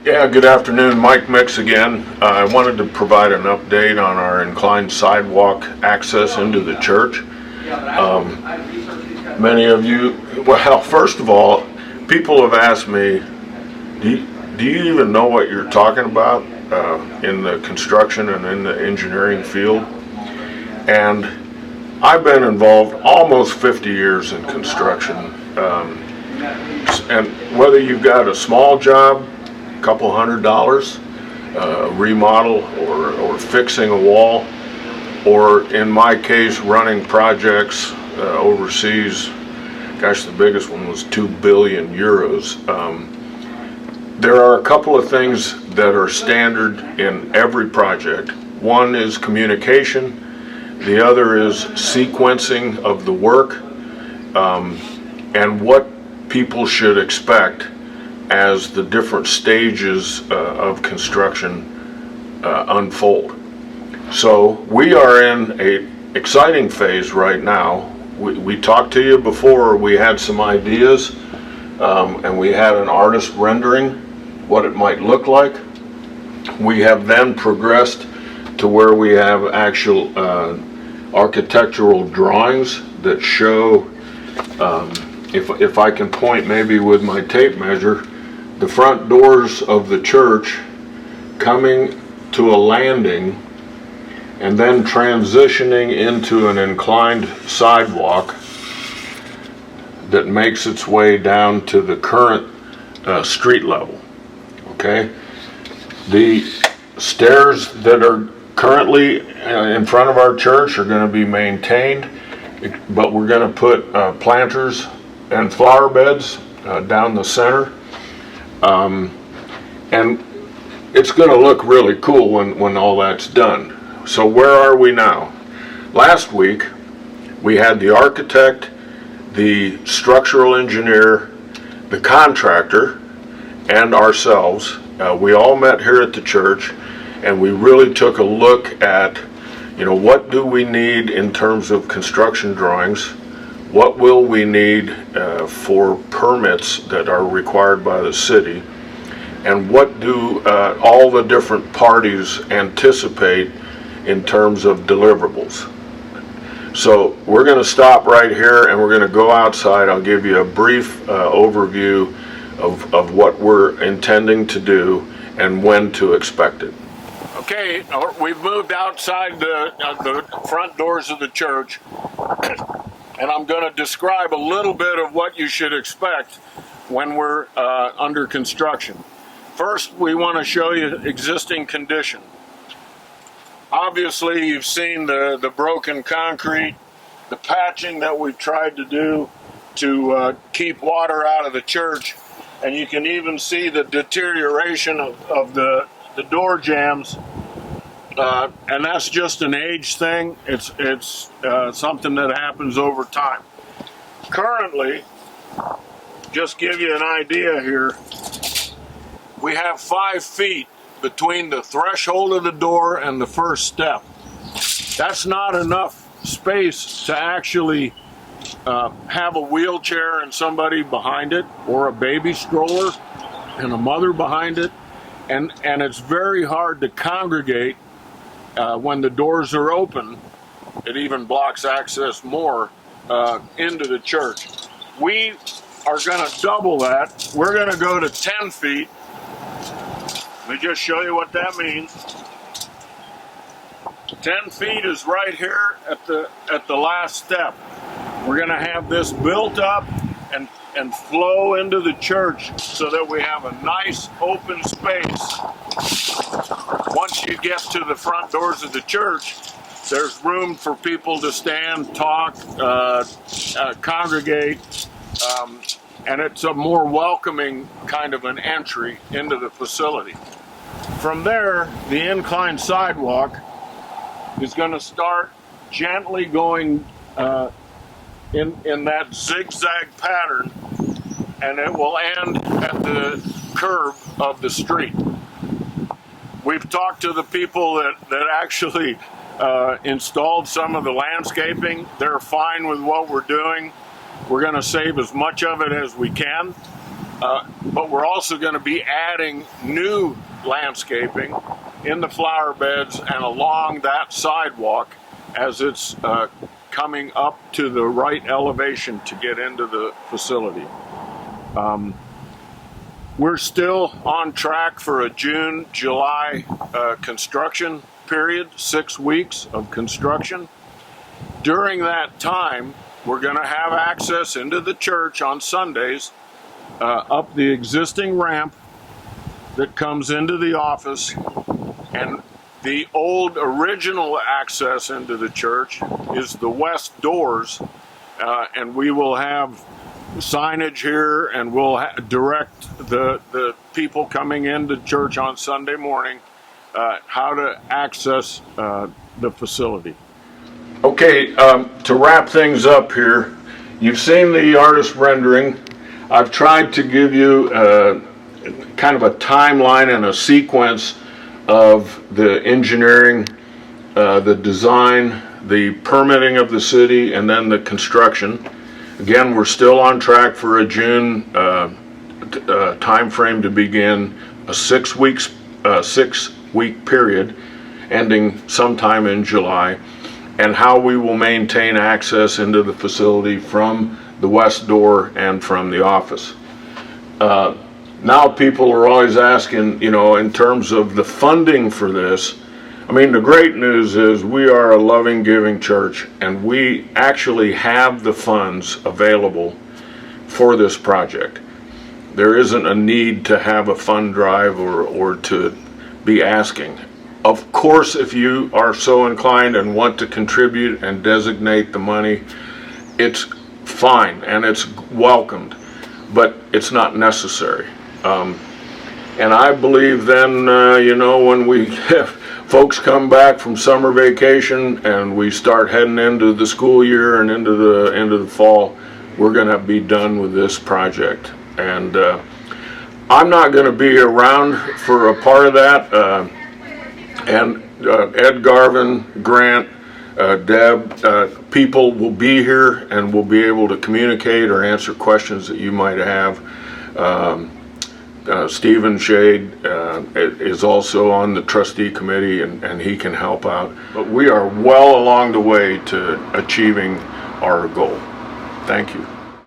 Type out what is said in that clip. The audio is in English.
Yeah, good afternoon. Mike Mix again. I wanted to provide an update on our inclined sidewalk access into the church. Many of you, well, first of all, people have asked me, do you even know what you're talking about in the construction and in the engineering field? And I've been involved almost 50 years in construction. And whether you've got a small job, couple $100, remodel or fixing a wall, or in my case running projects overseas. Gosh, the biggest one was 2 billion euros. There are a couple of things that are standard in every project. One is communication, the other is sequencing of the work, and what people should expect as the different stages of construction unfold. So we are in an exciting phase right now. We talked to you before, we had some ideas, and we had an artist rendering what it might look like. We have then progressed to where we have actual architectural drawings that show, if I can point maybe with my tape measure, the front doors of the church coming to a landing and then transitioning into an inclined sidewalk that makes its way down to the current street level. Okay? The stairs that are currently in front of our church are going to be maintained, but we're going to put planters and flower beds down the center. And it's going to look really cool when all that's done. So where are we now? Last week we had the architect, the structural engineer, the contractor, and ourselves. We all met here at the church, and we really took a look at, what do we need in terms of construction drawings? What will we need for permits that are required by the city? And what do all the different parties anticipate in terms of deliverables? So we're going to stop right here and we're going to go outside. I'll give you a brief overview of what we're intending to do and when to expect it. Okay, we've moved outside the front doors of the church. And I'm going to describe a little bit of what you should expect when we're under construction. First, we want to show you existing condition. Obviously, you've seen the broken concrete, the patching that we've tried to do to keep water out of the church, and you can even see the deterioration of the door jambs. And that's just an age thing. It's something that happens over time. Currently, just give you an idea here, we have 5 feet between the threshold of the door and the first step. That's not enough space to actually have a wheelchair and somebody behind it, or a baby stroller and a mother behind it, and it's very hard to congregate. When the doors are open, it even blocks access more into the church. We are going to double that. We're going to go to 10 feet. Let me just show you what that means. 10 feet is right here at the last step. We're going to have this built up and flow into the church so that we have a nice open space. Once you get to the front doors of the church, there's room for people to stand, talk, congregate, and it's a more welcoming kind of an entry into the facility. From there, the inclined sidewalk is going to start gently going in that zigzag pattern, and it will end at the curve of the street. We've talked to the people that actually installed some of the landscaping. They're fine with what we're doing. We're going to save as much of it as we can. but we're also going to be adding new landscaping in the flower beds and along that sidewalk as it's coming up to the right elevation to get into the facility. We're still on track for a June, July construction period, 6 weeks of construction. During that time, we're going to have access into the church on Sundays, up the existing ramp that comes into the office, and the old original access into the church is the west doors, and we will have signage here, and we'll direct the people coming into church on Sunday morning how to access the facility. Okay, to wrap things up here, you've seen the artist rendering. I've tried to give you kind of a timeline and a sequence of the engineering, the design, the permitting of the city, and then the construction. Again, we're still on track for a June time frame to begin a 6 week period ending sometime in July, and how we will maintain access into the facility from the west door and from the office. Now people are always asking, you know, in terms of the funding for this. I mean, the great news is we are a loving, giving church, and we actually have the funds available for this project. There isn't a need to have a fund drive or to be asking. Of course, if you are so inclined and want to contribute and designate the money, it's fine and it's welcomed, but it's not necessary. And I believe then, you know, when we have folks come back from summer vacation and we start heading into the school year and into the fall, we're going to be done with this project. And I'm not going to be around for a part of that. And Ed Garvin, Grant, Deb, people will be here and will be able to communicate or answer questions that you might have. Stephen Shade is also on the trustee committee, and he can help out. But we are well along the way to achieving our goal. Thank you.